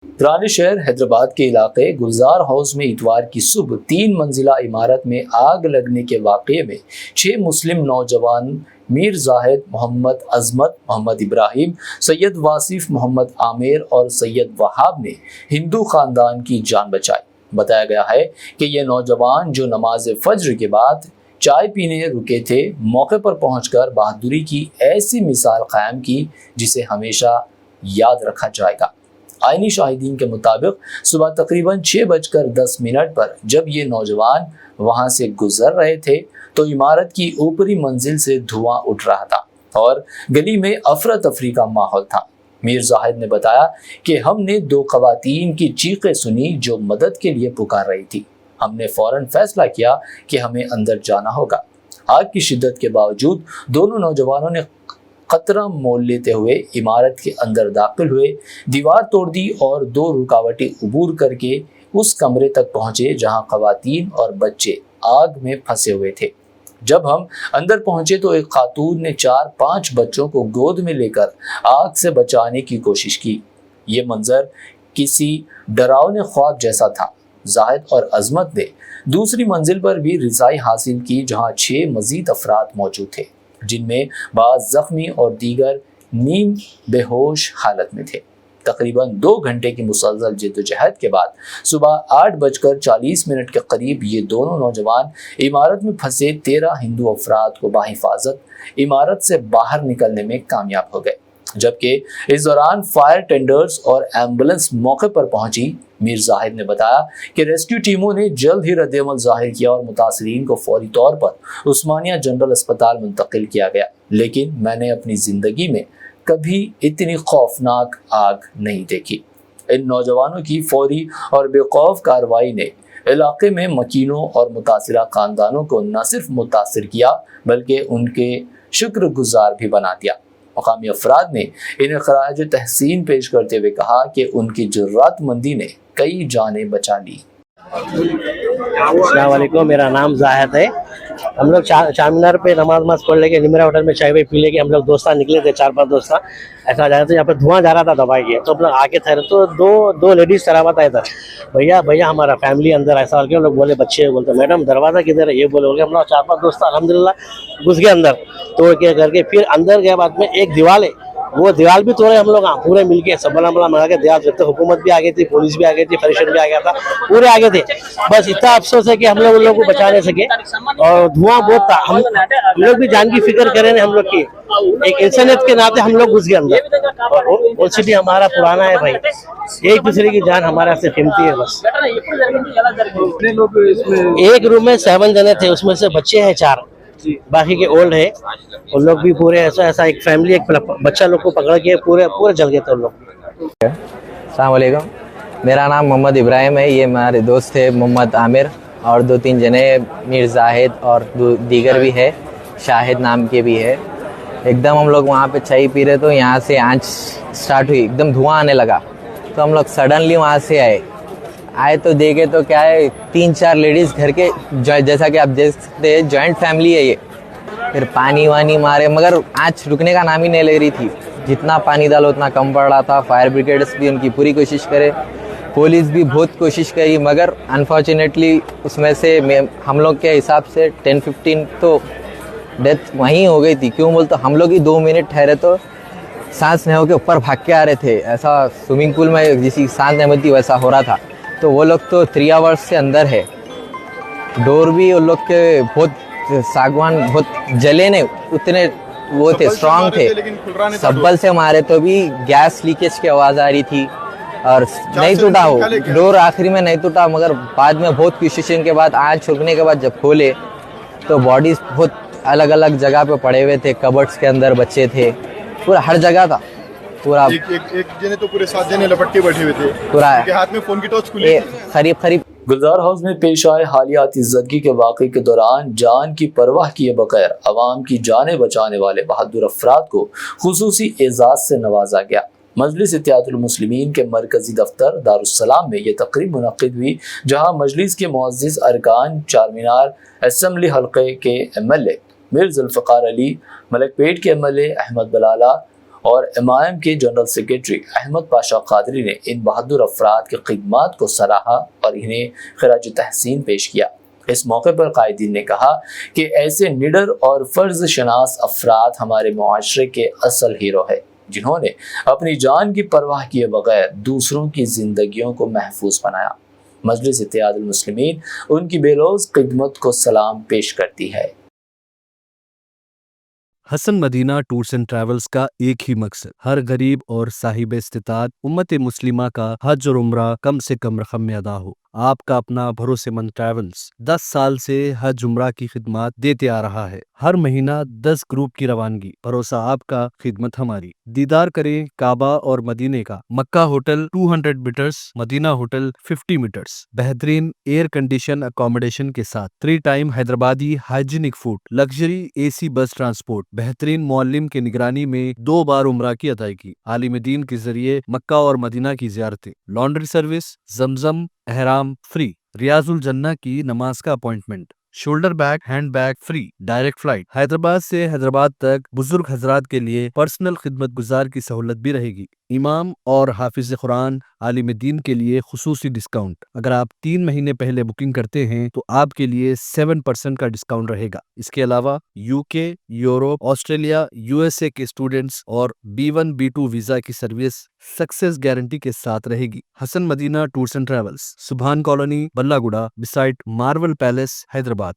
पुराने शहर हैदराबाद के इलाके गुलजार हाउस में इतवार की सुबह 3 मंजिला इमारत में आग लगने के वाक़ये में 6 मुस्लिम नौजवान मीर जाहिद मोहम्मद अजमत मोहम्मद इब्राहिम सैयद वासिफ मोहम्मद आमिर और सैयद वहाब ने हिंदू खानदान की जान बचाई। बताया गया है कि ये नौजवान जो नमाज फज्र के बाद चाय पीने रुके थे, मौके पर पहुंचकर बहादुरी की ऐसी मिसाल कायम की जिसे हमेशा याद रखा जाएगा। आईनी शाहिदीन के मुताबिक सुबह तकरीबन 6:10 पर जब ये नौजवान वहां से गुजर रहे थे तो इमारत की ऊपरी मंजिल से धुआं उठ रहा था और गली में अफरा तफरी का माहौल था। मीर जाहिद ने बताया कि हमने 2 खवातीन की चीखें सुनी जो मदद के लिए पुकार रही थी। हमने फौरन फैसला किया कि हमें अंदर जाना होगा। आग की शिद्दत के बावजूद दोनों नौजवानों ने खतरा मोल लेते हुए इमारत के अंदर दाखिल हुए, दीवार तोड़ दी और 2 रुकावटें अबूर करके उस कमरे तक पहुंचे जहां खवातीन और बच्चे आग में फंसे हुए थे। जब हम अंदर पहुंचे तो एक खातून ने 4-5 बच्चों को गोद में लेकर आग से बचाने की कोशिश की। ये मंजर किसी डरावने ख्वाब जैसा था। जाहिद और अजमत ने दूसरी मंजिल पर भी रिसाई हासिल की जहां 6 मजीद अफराद मौजूद थे, जिनमें बाज़ जख्मी और दीगर नीम बेहोश हालत में थे। तकरीबन 2 घंटे की मुसलसल जद्दोजहद के बाद सुबह 8:40 के करीब ये दोनों नौजवान इमारत में फंसे 13 हिंदू अफराद को बाहिफाजत इमारत से बाहर निकलने में कामयाब हो गए। जबकि इस दौरान फायर टेंडर्स और एम्बुलेंस मौके पर पहुंची। मीर जाहिद ने बताया कि रेस्क्यू टीमों ने जल्द ही रद्द-ए-अमल जाहिर किया और मुतासरीन को फौरी तौर पर उस्मानिया जनरल अस्पताल मुंतकिल किया गया। लेकिन मैंने अपनी ज़िंदगी में कभी इतनी खौफनाक आग नहीं देखी। इन नौजवानों की फौरी और बेखौफ कार्रवाई ने इलाके में मकीनों और मुतासिरा खानदानों को न सिर्फ मुतासिर किया बल्कि उनके शुक्रगुजार भी बना दिया। मकामी अफराद ने इन्हें खराज तहसीन पेश करते हुए कहा कि उनकी जुर्रातमंदी ने कई जानें बचा ली। अस्सलाम वालेकुम, मेरा नाम जाहिद है। हम लोग चारमीनार पे नमाज पढ़ लेके निमरा होटल में चाय पी लेके हम लोग दोस्ता निकले थे, 4-5 दोस्ता ऐसा जा रहे थे। यहाँ पे धुआं जा रहा था दवाई के, तो हम लोग आके ठहरे तो दो लेडीज शराबत आए थे। भैया हमारा फैमिली अंदर ऐसा हम लोग बोले, बच्चे बोलते मैडम दरवाजा किधर है, ये बोले। हम लोग 4-5 दोस्त अल्हम्दुलिल्लाह घुस गए अंदर, तोड़ के करके फिर अंदर गए। बाद में एक दीवार है, वो दीवार भी तोड़े हम लोग पूरे मिलके, सब बला मंगा के दीवार तोड़ते। हुकूमत भी आ गई थी, पुलिस भी आ गई थी, फरिशन भी आ गया था, पूरे आ गए थे। बस इतना अफसोस है कि हम लोग को बचा नहीं सके और धुआं बहुत था। हम लोग भी जान की फिक्र करें हम लोग की, एक इंसानियत के नाते हम लोग घुस गए अंदर। और सिटी हमारा पुराना है भाई, एक दूसरे की जान हमारा से कीमती है। बस एक रूम में 7 जने थे, उसमें से बच्चे हैं 4, बाकी के ओल्ड है। उन लोग भी पूरे ऐसा एक फैमिली, एक बच्चा लोग को पकड़ के पूरे जल गए थे उन लोग। अस्सलाम वालेकुम, मेरा नाम मोहम्मद इब्राहिम है। ये हमारे दोस्त थे मोहम्मद आमिर और 2-3 जने मीर जाहिद और दीगर भी है, शाहिद नाम के भी है। एकदम हम लोग वहाँ पे चाय पी रहे तो यहाँ से आंच स्टार्ट हुई, एकदम धुआं आने लगा। तो हम लोग सडनली वहाँ से आए तो देखे तो क्या है, 3-4 लेडीज़ घर के, जैसा कि आप देख सकते हैं जॉइंट फैमिली है ये। फिर पानी वानी मारे मगर आँच रुकने का नाम ही नहीं ले रही थी। जितना पानी डालो उतना कम पड़ रहा था। फायर ब्रिगेड्स भी उनकी पूरी कोशिश करे, पुलिस भी बहुत कोशिश करी, मगर अनफॉर्चुनेटली उसमें से हम लोग के हिसाब से 10-15 तो डेथ वहीं हो गई थी। क्यों बोलते, हम लोग ही 2 मिनट ठहरे तो सांस नहीं हो के ऊपर भाग के आ रहे थे। ऐसा स्विमिंग पूल में जिसकी सांस नहीं मिलती वैसा हो रहा था। तो वो लोग तो 3 आवर्स से अंदर है। डोर भी उन लोग के बहुत सागवान, बहुत जले नहीं, उतने वो थे, स्ट्रांग थे। सब्बल से मारे तो भी गैस लीकेज की आवाज़ आ रही थी और नहीं टूटा, वो डोर आखिरी में नहीं टूटा। मगर बाद में बहुत कोशिश के बाद, आँच छुपने के बाद जब खोले तो बॉडीज बहुत अलग अलग जगह पे पड़े हुए थे। कबर्ड्स के अंदर बच्चे थे, पूरा हर जगह था। पूरा एक जने तो पूरे 7 जने लपट के बैठे हुए थे, पूरा हाथ में फोन की टॉर्च खुली। करीब गुलजार हाउस में पेश आए हालिया तिज़्ज़गी के वाक़े के दौरान जान की परवाह किए बगैर अवाम की जानें बचाने वाले बहादुर अफराद को खुसूसी एजाज से नवाजा गया। मजलिस इत्तेहादुल मुस्लिमीन के मरकजी दफ्तर दारुस्सलाम में यह तकरीब मुनक़्क़िद हुई, जहाँ मजलिस के मुअज़्ज़िज़ अरकान, चारमीनार असम्बली हल्के के MLA मीर ज़ुल्फ़िकार अली, मलकपेट के MLA अहमद बलाला, और एमआईएम के जनरल सेक्रेटरी अहमद पाशा कादरी ने इन बहादुर अफराद की खिदमत को सराहा और इन्हें खिराज तहसीन पेश किया। इस मौके पर कायदीन ने कहा कि ऐसे निडर और फर्ज शनास अफराद हमारे मुआशरे के असल हीरो है, जिन्होंने अपनी जान की परवाह किए बगैर दूसरों की जिंदगियों को महफूज बनाया। मजलिस इत्तेहादुल मुस्लिमीन उनकी बेलौज खिदमत को सलाम पेश करती है। Hasan Madina tours and travels का एक ही मकसद, हर गरीब और साहिब इस्तिताअत उम्मत मुस्लिमा का हज और उम्रा कम से कम रकम में अदा हो। आपका अपना भरोसेमंद ट्रैवल्स 10 साल से हज उम्रा की खिदमत देते आ रहा है। हर महीना 10 ग्रुप की रवानगी, भरोसा आपका, खिदमत हमारी। दीदार करें काबा और मदीने का। Makkah hotel 200 metres, Madinah hotel 50 metres, बेहतरीन एयर कंडीशन अकोमोडेशन के साथ 3 time Hyderabadi hygienic food, luxury AC bus transport, बेहतरीन मौलिम के निगरानी में 2 बार उम्रा की अदायगी, आलिम दीन के जरिए मक्का और मदीना की ज़ियारतें, लॉन्ड्री सर्विस, जमजम एहराम फ्री, रियाजुल जन्ना की नमाज का appointment, shoulder bag hand bag free, direct flight. Hyderabad से हैदराबाद तक बुजुर्ग हजरात के लिए पर्सनल खिदमत गुजार की सहूलत भी रहेगी। इमाम और हाफिज कुरान आलिम दीन के लिए खुसूसी डिस्काउंट। अगर आप 3 महीने पहले बुकिंग करते हैं तो आपके लिए 7% का डिस्काउंट रहेगा। इसके अलावा यूके, यूरोप, ऑस्ट्रेलिया, यूएसए के स्टूडेंट्स और B1 B2 वीजा की सर्विस सक्सेस गारंटी के साथ रहेगी। Hasan Madina tours and travels, Subhan colony, Ballaguda, beside Marvel Palace, Hyderabad.